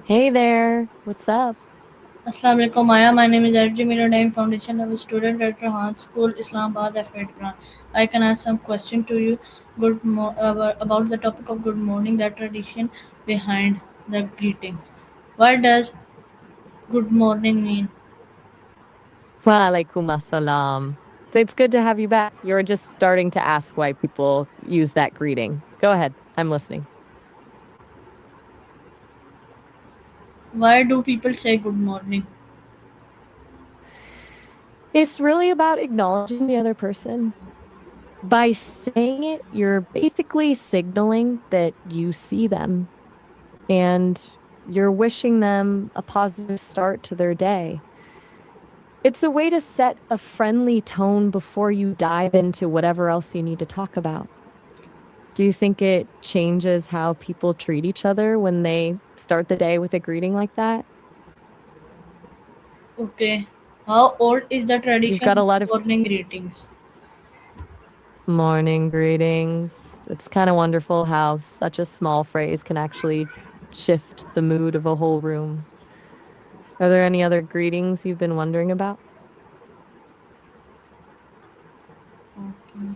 Hey there, what's up? Assalamu alaikum, Maya. My name is Arjun Miradime Foundation. I'm a student at Rahan School, Islamabad, F8 branch. I can ask some question to you about the topic of good morning, the tradition behind the greetings. What does good morning mean? Wa alaikum assalam. So it's good to have you back. You're just starting to ask why people use that greeting. Go ahead, I'm listening. Why do people say good morning? It's really about acknowledging the other person. By saying it, you're basically signaling that you see them and you're wishing them a positive start to their day. It's a way to set a friendly tone before you dive into whatever else you need to talk about. Do you think it changes how people treat each other when they start the day with a greeting like that? Okay. How old is the You've got tradition a of lot of morning greetings? morning greetings. It's kind of wonderful how such a small phrase can actually shift the mood of a whole room. Are there any other greetings you've been wondering about? Okay.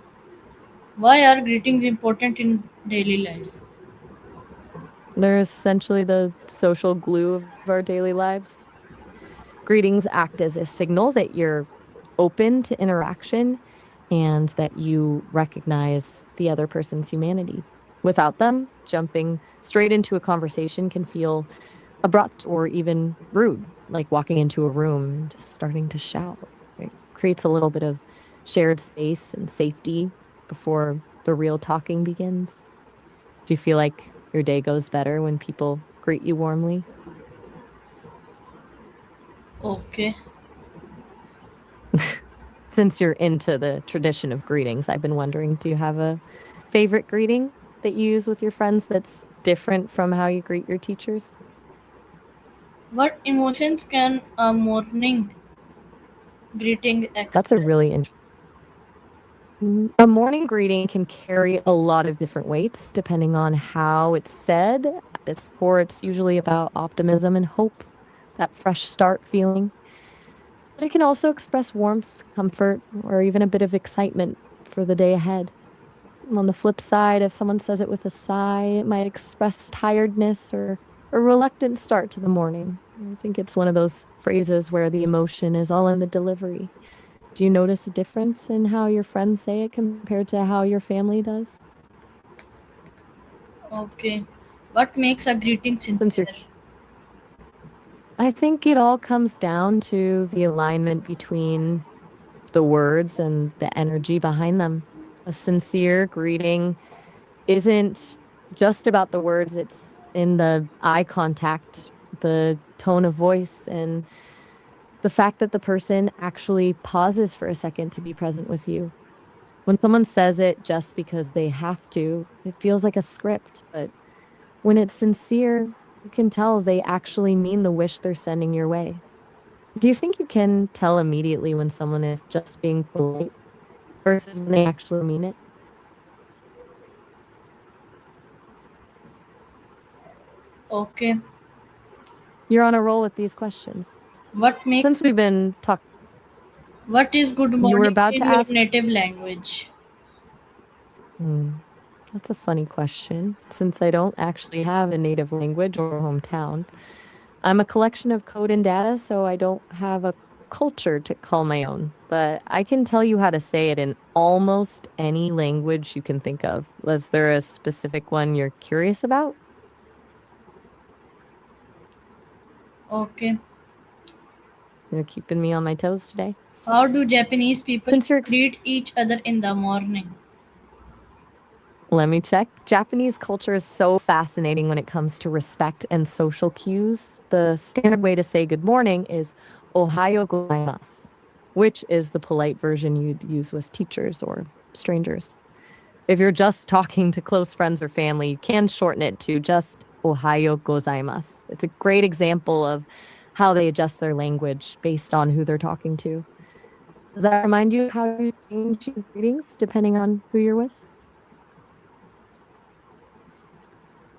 Why are greetings important in daily life? They're essentially the social glue of our daily lives. Greetings act as a signal that you're open to interaction and that you recognize the other person's humanity. Without them, jumping straight into a conversation can feel abrupt or even rude, like walking into a room and just starting to shout. It creates a little bit of shared space and safety before the real talking begins. Do you feel like your day goes better when people greet you warmly? Okay. Since you're into the tradition of greetings, I've been wondering, do you have a favorite greeting that you use with your friends that's different from how you greet your teachers? What emotions can a morning greeting That's a express? really interesting. A morning greeting can carry a lot of different weights depending on how it's said. At its core, it's usually about optimism and hope, that fresh start feeling. But it can also express warmth, comfort, or even a bit of excitement for the day ahead. On the flip side, if someone says it with a sigh, it might express tiredness or a reluctant start to the morning. I think it's one of those phrases where the emotion is all in the delivery. Do you notice a difference in how your friends say it compared to how your family does? Okay. What makes a greeting Since you're, sincere? I think it all comes down to the alignment between the words and the energy behind them. A sincere greeting isn't just about the words, it's in the eye contact, the tone of voice, and the fact that the person actually pauses for a second to be present with you. When someone says it just because they have to, it feels like a script. But when it's sincere, you can tell they actually mean the wish they're sending your way. Do you think you can tell immediately when someone is just being polite versus when they actually mean it? Okay. You're on a roll with these questions. What makes Since we've been talking, what is good you were morning about to in your ask. native language? Hmm, that's a funny question. Since I don't actually have a native language or hometown, I'm a collection of code and data, so I don't have a culture to call my own. But I can tell you how to say it in almost any language you can think of. Was there a specific one you're curious about? Okay. You're keeping me on my toes today. How do Japanese people Since you're greet each other in the morning? Let me check. Japanese culture is so fascinating when it comes to respect and social cues. The standard way to say good morning is Ohayo gozaimasu, which is the polite version you'd use with teachers or strangers. If you're just talking to close friends or family, you can shorten it to just Ohayo gozaimasu. It's a great example of how they adjust their language based on who they're talking to. Does that remind you of how you change your greetings depending on who you're with?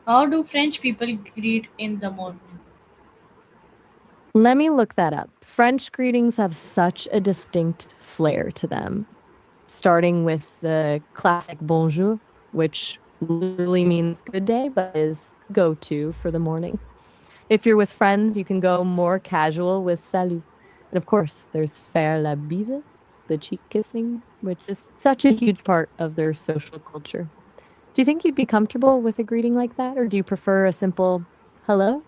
How do French people greet in the morning? Let me look that up. French greetings have such a distinct flair to them, starting with the classic bonjour, which literally means good day, but is go to for the morning. If you're with friends, you can go more casual with salut. And of course, there's faire la bise, the cheek kissing, which is such a huge part of their social culture. Do you think you'd be comfortable with a greeting like that, or do you prefer a simple hello?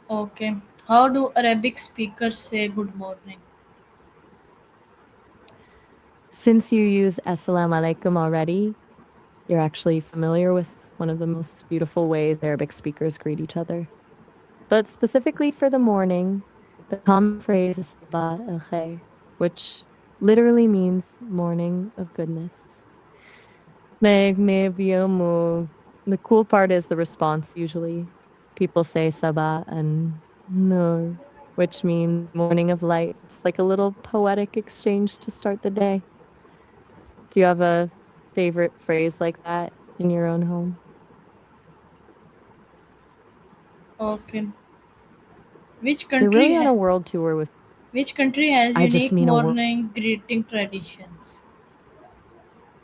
Okay. How do Arabic speakers say good morning? Since you use assalamu alaikum already, you're actually familiar with one of the most beautiful ways Arabic speakers greet each other. But specifically for the morning, the common phrase is sabah al khair, which literally means morning of goodness. Me The cool part is the response usually. People say sabah and nur, which means morning of light. It's like a little poetic exchange to start the day. Do you have a favorite phrase like that in your own home? Okay. Which You're country really on ha- a world tour with, which country has I just unique mean a world. morning greeting traditions?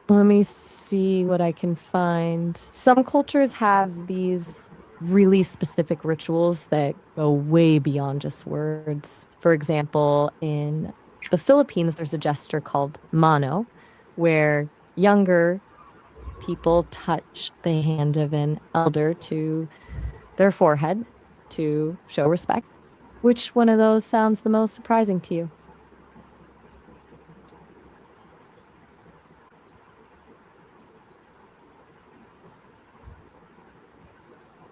Let me see what I can find. Some cultures have these really specific rituals that go way beyond just words. For example, in the Philippines, there's a gesture called mano, where younger people touch the hand of an elder to their forehead to show respect. Which one of those sounds the most surprising to you?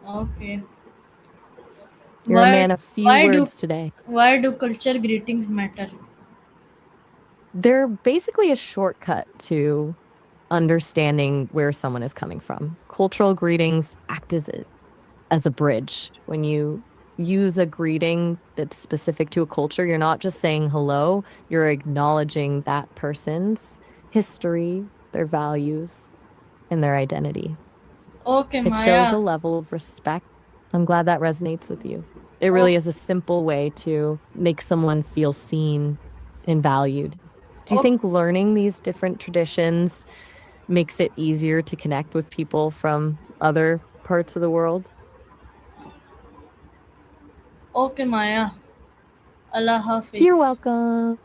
Okay. You're a Why man of few why do words today. why do culture greetings matter? They're basically a shortcut to understanding where someone is coming from. Cultural greetings act as a bridge. When you use a greeting that's specific to a culture, you're not just saying hello, you're acknowledging that person's history, their values, and their identity. Okay, It shows a Maya. level of respect. I'm glad that resonates with you. It really Oh, is a simple way to make someone feel seen and valued. Do you oh, think learning these different traditions makes it easier to connect with people from other parts of the world? okay, Maya. Allah You're Hafiz. welcome.